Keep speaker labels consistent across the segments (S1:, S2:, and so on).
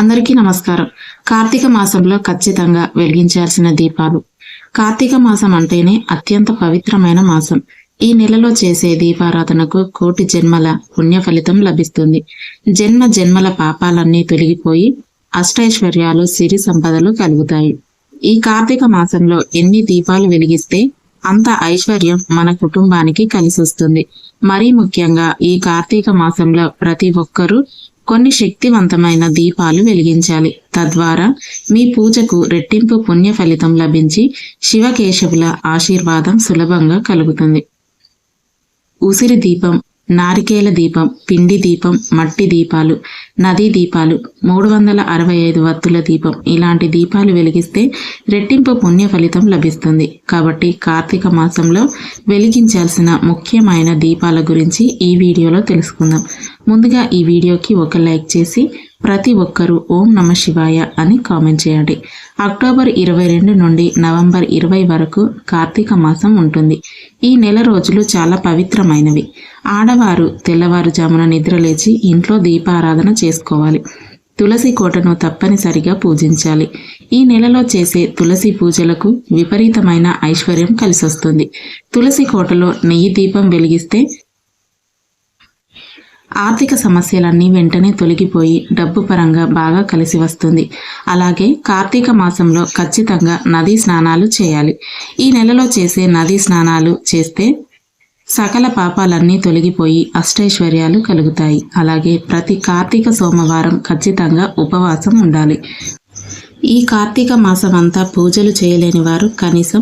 S1: అందరికీ నమస్కారం. కార్తీక మాసంలో ఖచ్చితంగా వెలిగించాల్సిన దీపాలు. కార్తీక మాసం అంటేనే అత్యంత పవిత్రమైన మాసం. ఈ నెలలో చేసే దీపారాధనకు కోటి జన్మల పుణ్య ఫలితం లభిస్తుంది. జన్మ జన్మల పాపాలన్నీ తొలగిపోయి అష్టైశ్వర్యాలు, సిరి సంపదలు కలుగుతాయి. ఈ కార్తీక మాసంలో ఎన్ని దీపాలు వెలిగిస్తే అంత ఐశ్వర్యం మన కుటుంబానికి కలిసొస్తుంది. మరీ ముఖ్యంగా ఈ కార్తీక మాసంలో ప్రతి ఒక్కరూ కొన్ని శక్తివంతమైన దీపాలు వెలిగించాలి. తద్వారా మీ పూజకు రెట్టింపు పుణ్య ఫలితం లభించి శివకేశవుల ఆశీర్వాదం సులభంగా కలుగుతుంది. ఉసిరి దీపం, నారికేల దీపం, పిండి దీపం, మట్టి దీపాలు, నదీ దీపాలు, 365 వత్తుల దీపం ఇలాంటి దీపాలు వెలిగిస్తే రెట్టింపు పుణ్య ఫలితం లభిస్తుంది. కాబట్టి కార్తీక మాసంలో వెలిగించాల్సిన ముఖ్యమైన దీపాల గురించి ఈ వీడియోలో తెలుసుకుందాం. ముందుగా ఈ వీడియోకి ఒక లైక్ చేసి ప్రతి ఒక్కరూ ఓం నమ శివాయ అని కామెంట్ చేయండి. అక్టోబర్ 22 నుండి నవంబర్ 20 వరకు కార్తీక మాసం ఉంటుంది. ఈ నెల రోజులు చాలా పవిత్రమైనవి. ఆడవారు తెల్లవారుజామున నిద్రలేచి ఇంట్లో దీపారాధన చేసుకోవాలి. తులసి కోటను తప్పనిసరిగా పూజించాలి. ఈ నెలలో చేసే తులసి పూజలకు విపరీతమైన ఐశ్వర్యం కలిసొస్తుంది. తులసి కోటలో నెయ్యి దీపం వెలిగిస్తే ఆర్థిక సమస్యలన్నీ వెంటనే తొలగిపోయి డబ్బు పరంగా బాగా కలిసి వస్తుంది. అలాగే కార్తీక మాసంలో ఖచ్చితంగా నదీ స్నానాలు చేయాలి. ఈ నెలలో చేసే నదీ స్నానాలు చేస్తే సకల పాపాలన్నీ తొలగిపోయి అష్టైశ్వర్యాలు కలుగుతాయి. అలాగే ప్రతి కార్తీక సోమవారం ఖచ్చితంగా ఉపవాసం ఉండాలి. ఈ కార్తీక మాసం అంతా పూజలు చేయలేని వారు కనీసం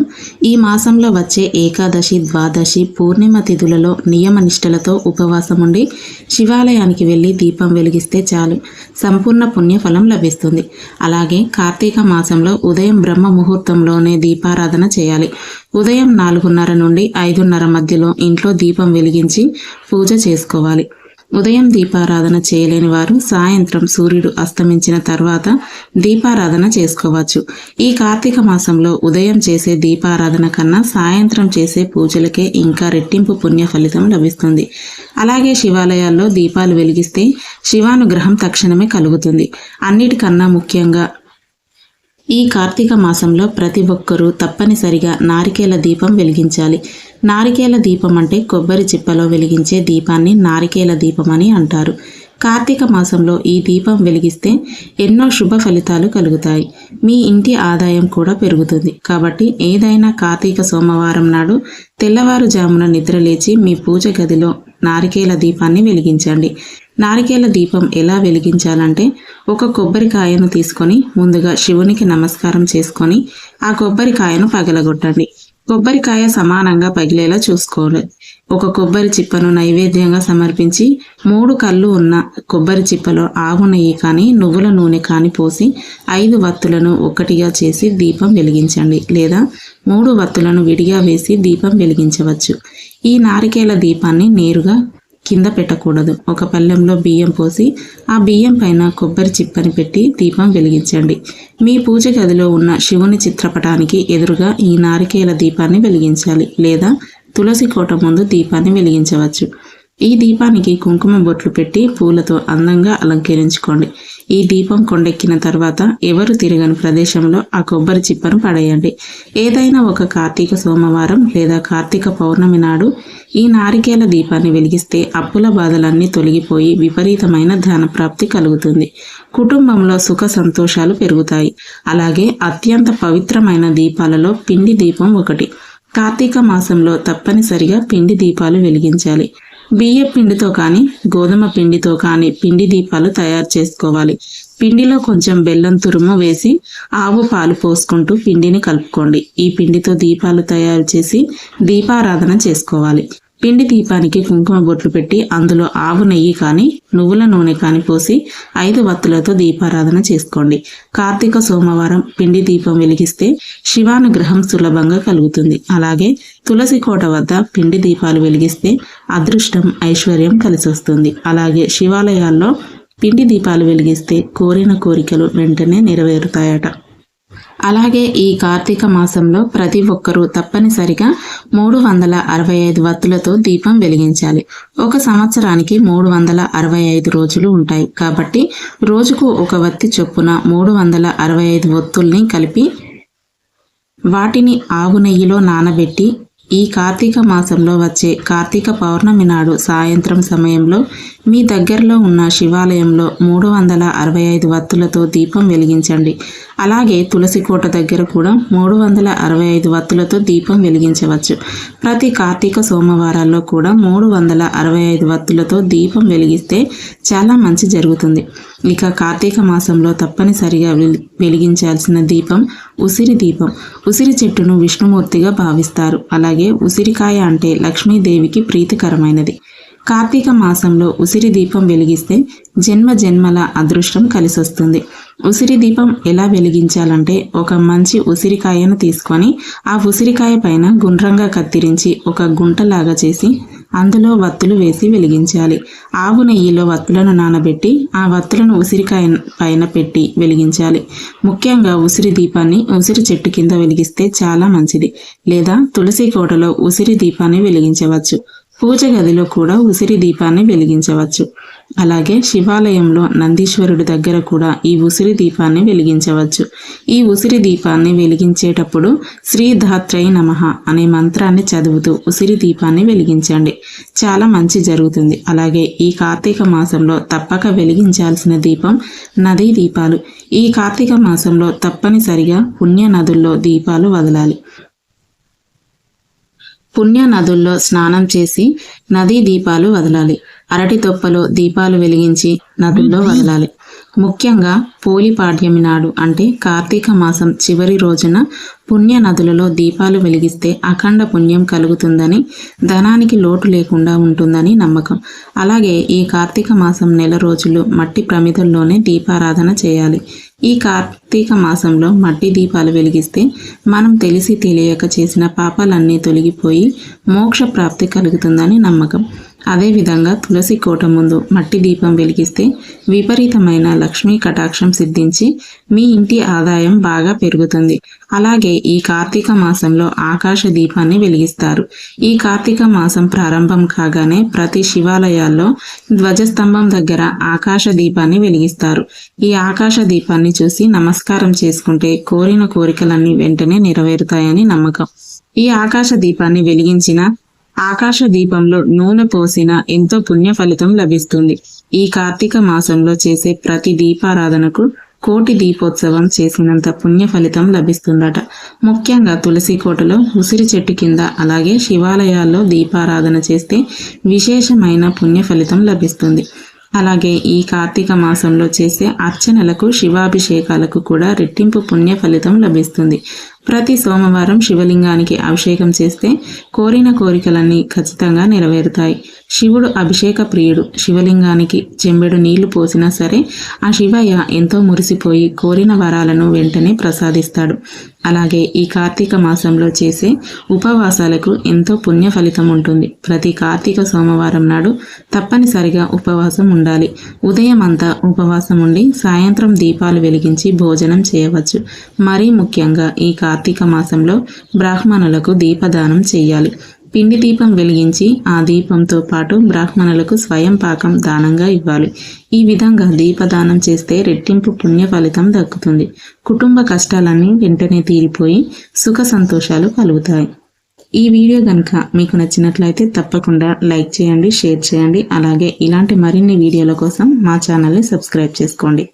S1: ఈ మాసంలో వచ్చే ఏకాదశి, ద్వాదశి, పూర్ణిమ తిథులలో నియమ నిష్టలతో ఉపవాసం ఉండి శివాలయానికి వెళ్ళి దీపం వెలిగిస్తే చాలు, సంపూర్ణ పుణ్యఫలం లభిస్తుంది. అలాగే కార్తీక మాసంలో ఉదయం బ్రహ్మ ముహూర్తంలోనే దీపారాధన చేయాలి. ఉదయం 4:30 నుండి 5:30 మధ్యలో ఇంట్లో దీపం వెలిగించి పూజ చేసుకోవాలి. ఉదయం దీపారాధన చేయలేని వారు సాయంత్రం సూర్యుడు అస్తమించిన తర్వాత దీపారాధన చేసుకోవచ్చు. ఈ కార్తీక మాసంలో ఉదయం చేసే దీపారాధన కన్నా సాయంత్రం చేసే పూజలకే ఇంకా రెట్టింపు పుణ్య ఫలితం లభిస్తుంది. అలాగే శివాలయాల్లో దీపాలు వెలిగిస్తే శివానుగ్రహం తక్షణమే కలుగుతుంది. అన్నిటికన్నా ముఖ్యంగా ఈ కార్తీక మాసంలో ప్రతి ఒక్కరూ తప్పనిసరిగా నారికేల దీపం వెలిగించాలి. నారికేల దీపం అంటే కొబ్బరి చిప్పలో వెలిగించే దీపాన్ని నారికేల దీపం అని అంటారు. కార్తీక మాసంలో ఈ దీపం వెలిగిస్తే ఎన్నో శుభ ఫలితాలు కలుగుతాయి. మీ ఇంటి ఆదాయం కూడా పెరుగుతుంది. కాబట్టి ఏదైనా కార్తీక సోమవారం నాడు తెల్లవారుజామున నిద్రలేచి మీ పూజ గదిలో నారికేల దీపాన్ని వెలిగించండి. నారికేల దీపం ఎలా వెలిగించాలంటే ఒక కొబ్బరికాయను తీసుకొని ముందుగా శివునికి నమస్కారం చేసుకొని ఆ కొబ్బరికాయను పగలగొట్టండి. కొబ్బరికాయ సమానంగా పగిలేలా చూసుకోవాలి. ఒక కొబ్బరి చిప్పను నైవేద్యంగా సమర్పించి 3 కళ్ళు ఉన్న కొబ్బరి చిప్పలో ఆవు నెయ్యి కానీ నువ్వుల నూనె కానీ పోసి 5 వత్తులను ఒక్కటిగా చేసి దీపం వెలిగించండి. లేదా 3 వత్తులను విడిగా వేసి దీపం వెలిగించవచ్చు. ఈ నారికేల దీపాన్ని నేరుగా కింద పెట్టకూడదు. ఒక పళ్ళెంలో బియ్యం పోసి ఆ బియ్యం పైన కొబ్బరి చిప్పని పెట్టి దీపం వెలిగించండి. మీ పూజ గదిలో ఉన్న శివుని చిత్రపటానికి ఎదురుగా ఈ నారికేల దీపాన్ని వెలిగించాలి. లేదా తులసి కోట ముందు దీపాన్ని వెలిగించవచ్చు. ఈ దీపానికి కుంకుమ బొట్లు పెట్టి పూలతో అందంగా అలంకరించుకోండి. ఈ దీపం కొండెక్కిన తర్వాత ఎవరు తిరగని ప్రదేశంలో ఆ కొబ్బరి చిప్పను పడేయండి. ఏదైనా ఒక కార్తీక సోమవారం లేదా కార్తీక పౌర్ణమి నాడు ఈ నారికేల దీపాన్ని వెలిగిస్తే అప్పుల బాధలన్నీ తొలగిపోయి విపరీతమైన ధనప్రాప్తి కలుగుతుంది. కుటుంబంలో సుఖ సంతోషాలు పెరుగుతాయి. అలాగే అత్యంత పవిత్రమైన దీపాలలో పిండి దీపం ఒకటి. కార్తీక మాసంలో తప్పనిసరిగా పిండి దీపాలు వెలిగించాలి. బియ్య పిండితో కానీ గోధుమ పిండితో కానీ పిండి దీపాలు తయారు చేసుకోవాలి. పిండిలో కొంచెం బెల్లం తురుము వేసి ఆవు పాలు పోసుకుంటూ పిండిని కలుపుకోండి. ఈ పిండితో దీపాలు తయారు చేసి దీపారాధన చేసుకోవాలి. పిండి దీపానికి కుంకుమ బొట్లు పెట్టి అందులో ఆవు నెయ్యి కానీ నువ్వుల నూనె కానీ పోసి 5 వత్తులతో దీపారాధన చేసుకోండి. కార్తీక సోమవారం పిండి దీపం వెలిగిస్తే శివానుగ్రహం సులభంగా కలుగుతుంది. అలాగే తులసి కోట వద్ద పిండి దీపాలు వెలిగిస్తే అదృష్టం, ఐశ్వర్యం కలిసొస్తుంది. అలాగే శివాలయాల్లో పిండి దీపాలు వెలిగిస్తే కోరిన కోరికలు వెంటనే నెరవేరుతాయట. అలాగే ఈ కార్తీక మాసంలో ప్రతి ఒక్కరూ తప్పనిసరిగా 365 వత్తులతో దీపం వెలిగించాలి. ఒక సంవత్సరానికి 365 రోజులు ఉంటాయి కాబట్టి రోజుకు ఒక వత్తి చొప్పున 365 ఒత్తుల్ని కలిపి వాటిని ఆవు నెయ్యిలో నానబెట్టి ఈ కార్తీక మాసంలో వచ్చే కార్తీక పౌర్ణమి నాడు సాయంత్రం సమయంలో మీ దగ్గరలో ఉన్న శివాలయంలో 365 వత్తులతో దీపం వెలిగించండి. అలాగే తులసి కోట దగ్గర కూడా 365 వత్తులతో దీపం వెలిగించవచ్చు. ప్రతి కార్తీక సోమవారాల్లో కూడా 365 వత్తులతో దీపం వెలిగిస్తే చాలా మంచి జరుగుతుంది. ఇక కార్తీక మాసంలో తప్పనిసరిగా వెలిగించాల్సిన దీపం ఉసిరి దీపం. ఉసిరి చెట్టును విష్ణుమూర్తిగా భావిస్తారు. అలాగే ఉసిరికాయ అంటే లక్ష్మీదేవికి ప్రీతికరమైనది. కార్తీక మాసంలో ఉసిరి దీపం వెలిగిస్తే జన్మ జన్మల అదృష్టం కలిసొస్తుంది. ఉసిరి దీపం ఎలా వెలిగించాలంటే ఒక మంచి ఉసిరికాయను తీసుకొని ఆ ఉసిరికాయ పైన గుండ్రంగా కత్తిరించి ఒక గుంటలాగా చేసి అందులో వత్తులు వేసి వెలిగించాలి. ఆవు నెయ్యిలో వత్తులను నానబెట్టి ఆ వత్తులను ఉసిరికాయ పైన పెట్టి వెలిగించాలి. ముఖ్యంగా ఉసిరి దీపాన్ని ఉసిరి చెట్టు కింద వెలిగిస్తే చాలా మంచిది. లేదా తులసి కోటలో ఉసిరి దీపాన్ని వెలిగించవచ్చు. పూజ గదిలో కూడా ఉసిరి దీపాన్ని వెలిగించవచ్చు. అలాగే శివాలయంలో నందీశ్వరుడి దగ్గర కూడా ఈ ఉసిరి దీపాన్ని వెలిగించవచ్చు. ఈ ఉసిరి దీపాన్ని వెలిగించేటప్పుడు శ్రీధాత్రై నమః అనే మంత్రాన్ని చదువుతూ ఉసిరి దీపాన్ని వెలిగించండి. చాలా మంచి జరుగుతుంది. అలాగే ఈ కార్తీక మాసంలో తప్పక వెలిగించాల్సిన దీపం నదీ దీపాలు. ఈ కార్తీక మాసంలో తప్పనిసరిగా పుణ్య నదుల్లో దీపాలు వదలాలి. పుణ్య నదుల్లో స్నానం చేసి నదీ దీపాలు వదలాలి. అరటి తొప్పలో దీపాలు వెలిగించి నదుల్లో వదలాలి. ముఖ్యంగా పోలిపాడ్యమి నాడు అంటే కార్తీక మాసం చివరి రోజున పుణ్య నదులలో దీపాలు వెలిగిస్తే అఖండ పుణ్యం కలుగుతుందని, ధనానికి లోటు లేకుండా ఉంటుందని నమ్మకం. అలాగే ఈ కార్తీక మాసం నెల రోజులు మట్టి ప్రమిదల్లోనే దీపారాధన చేయాలి. ఈ కార్తీక మాసంలో మట్టి దీపాలు వెలిగిస్తే మనం తెలిసి తెలియక చేసిన పాపాలన్నీ తొలగిపోయి మోక్ష ప్రాప్తి కలుగుతుందని నమ్మకం. అదేవిధంగా తులసి కోట ముందు మట్టి దీపం వెలిగిస్తే విపరీతమైన లక్ష్మీ కటాక్షం సిద్ధించి మీ ఇంటి ఆదాయం బాగా పెరుగుతుంది. అలాగే ఈ కార్తీక మాసంలో ఆకాశ దీపాన్ని వెలిగిస్తారు. ఈ కార్తీక మాసం ప్రారంభం కాగానే ప్రతి శివాలయాల్లో ధ్వజస్తంభం దగ్గర ఆకాశ దీపాన్ని వెలిగిస్తారు. ఈ ఆకాశ దీపాన్ని చూసి నమస్కారం చేసుకుంటే కోరిన కోరికలన్నీ వెంటనే నెరవేరుతాయని నమ్మకం. ఈ ఆకాశ దీపాన్ని వెలిగించిన ఆకాశ దీపంలో నూనె పోసిన ఎంతో పుణ్య ఫలితం లభిస్తుంది. ఈ కార్తీక మాసంలో చేసే ప్రతి దీపారాధనకు కోటి దీపోత్సవం చేసినంత పుణ్య ఫలితం లభిస్తుందట. ముఖ్యంగా తులసి కోటలో ఉసిరి చెట్టు కింద అలాగే శివాలయాల్లో దీపారాధన చేస్తే విశేషమైన పుణ్య ఫలితం లభిస్తుంది. అలాగే ఈ కార్తీక మాసంలో చేసే అర్చనలకు శివాభిషేకాలకు కూడా రెట్టింపు పుణ్య ఫలితం లభిస్తుంది. ప్రతి సోమవారం శివలింగానికి అభిషేకం చేస్తే కోరిన కోరికలన్నీ ఖచ్చితంగా నెరవేరుతాయి. శివుడు అభిషేక ప్రియుడు. శివలింగానికి చెంబెడు నీళ్లు పోసినా సరే ఆ శివయ్య ఎంతో మురిసిపోయి కోరిన వరాలను వెంటనే ప్రసాదిస్తాడు. అలాగే ఈ కార్తీక మాసంలో చేసే ఉపవాసాలకు ఎంతో పుణ్య ఫలితం ఉంటుంది. ప్రతి కార్తీక సోమవారం నాడు తప్పనిసరిగా ఉపవాసం ఉండాలి. ఉదయం అంతా ఉపవాసం ఉండి సాయంత్రం దీపాలు వెలిగించి భోజనం చేయవచ్చు. మరీ ముఖ్యంగా ఈ కార్తీక మాసంలో బ్రాహ్మణులకు దీపదానం చేయాలి. పిండి దీపం వెలిగించి ఆ దీపంతో పాటు బ్రాహ్మణులకు స్వయం పాకం దానంగా ఇవ్వాలి. ఈ విధంగా దీపదానం చేస్తే రెట్టింపు పుణ్య ఫలితం దక్కుతుంది. కుటుంబ కష్టాలన్నీ వెంటనే తీరిపోయి సుఖ సంతోషాలు కలుగుతాయి. ఈ వీడియో కనుక మీకు నచ్చినట్లయితే తప్పకుండా లైక్ చేయండి, షేర్ చేయండి. అలాగే ఇలాంటి మరిన్ని వీడియోల కోసం మా ఛానల్ని సబ్స్క్రైబ్ చేసుకోండి.